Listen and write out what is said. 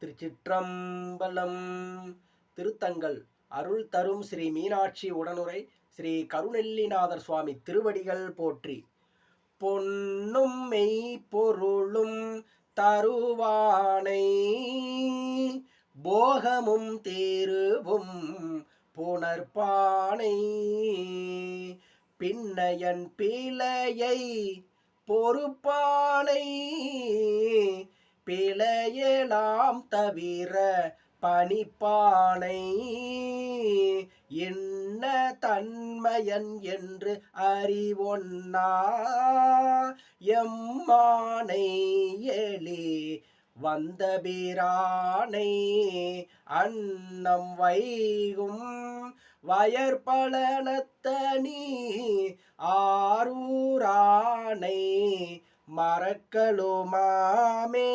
திருச்சிற்றம்பலம். திருத்தங்கள் அருள் தரும் ஸ்ரீ மீனாட்சி உடனுரை ஸ்ரீ கருணெல்லிநாதர் சுவாமி திருவடிகள் போற்றி. பொன்னும் மெய்ப்பொருளும் தருவானை போகமும் தேருவும் புணர்ப்பானை பின்னையன் பிழையை பொறுப்பானை பிழையலாம் தவிர பணிப்பானை என்ன தன்மையன் என்று அறிவொன்னா எம்மானை எளி வந்தபிரானை அன்னம் வைகும் வயற்பலனத்தனி ஆரூரானை மறக்கலுமாமே.